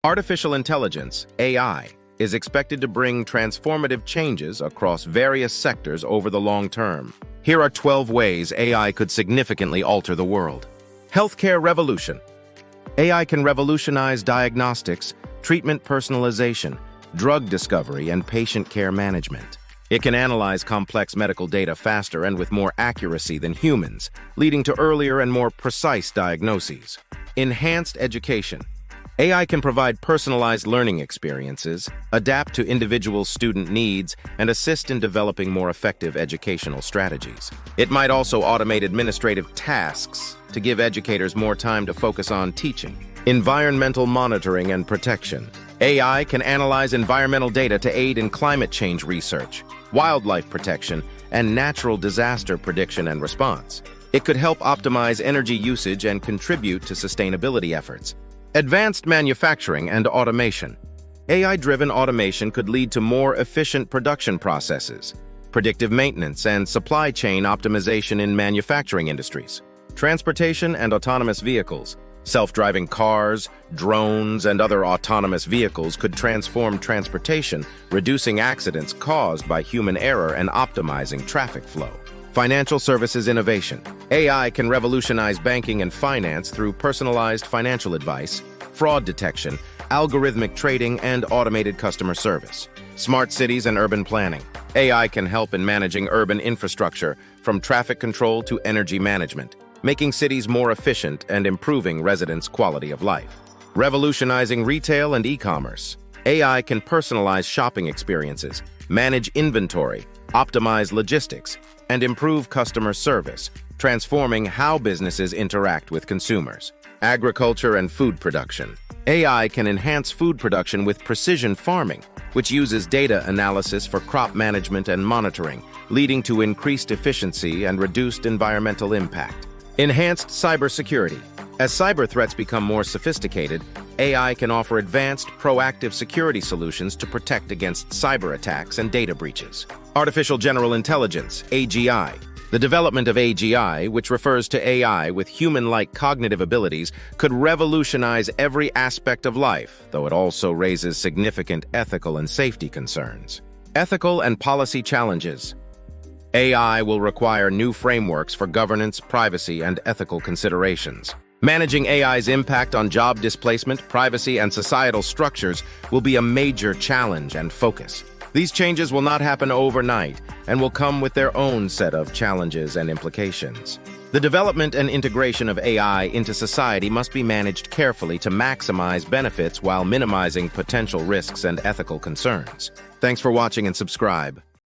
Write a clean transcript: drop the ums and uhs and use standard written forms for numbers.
Artificial intelligence, AI, is expected to bring transformative changes across various sectors over the long term. Here are 12 ways AI could significantly alter the world. Healthcare revolution. AI can revolutionize diagnostics, treatment personalization, drug discovery, and patient care management. It can analyze complex medical data faster and with more accuracy than humans, leading to earlier and more precise diagnoses. Enhanced education. AI can provide personalized learning experiences, adapt to individual student needs, and assist in developing more effective educational strategies. It might also automate administrative tasks to give educators more time to focus on teaching. Environmental monitoring and protection. AI can analyze environmental data to aid in climate change research, wildlife protection, and natural disaster prediction and response. It could help optimize energy usage and contribute to sustainability efforts. Advanced manufacturing and automation. AI-driven automation could lead to more efficient production processes, predictive maintenance, and supply chain optimization in manufacturing industries. Transportation and autonomous vehicles. Self-driving cars, drones, and other autonomous vehicles could transform transportation, reducing accidents caused by human error and optimizing traffic flow. Financial services innovation. AI can revolutionize banking and finance through personalized financial advice, fraud detection, algorithmic trading, and automated customer service. Smart cities and urban planning. AI can help in managing urban infrastructure, from traffic control to energy management, making cities more efficient and improving residents' quality of life. Revolutionizing retail and e-commerce. AI can personalize shopping experiences, manage inventory, optimize logistics, and improve customer service, transforming how businesses interact with consumers. Agriculture and food production. AI can enhance food production with precision farming, which uses data analysis for crop management and monitoring, leading to increased efficiency and reduced environmental impact. Enhanced cybersecurity. As cyber threats become more sophisticated, AI can offer advanced, proactive security solutions to protect against cyber attacks and data breaches. Artificial General Intelligence, AGI. The development of AGI, which refers to AI with human-like cognitive abilities, could revolutionize every aspect of life, though it also raises significant ethical and safety concerns. Ethical and policy challenges. AI will require new frameworks for governance, privacy, and ethical considerations. Managing AI's impact on job displacement, privacy, and societal structures will be a major challenge and focus. These changes will not happen overnight and will come with their own set of challenges and implications. The development and integration of AI into society must be managed carefully to maximize benefits while minimizing potential risks and ethical concerns. Thanks for watching and subscribe.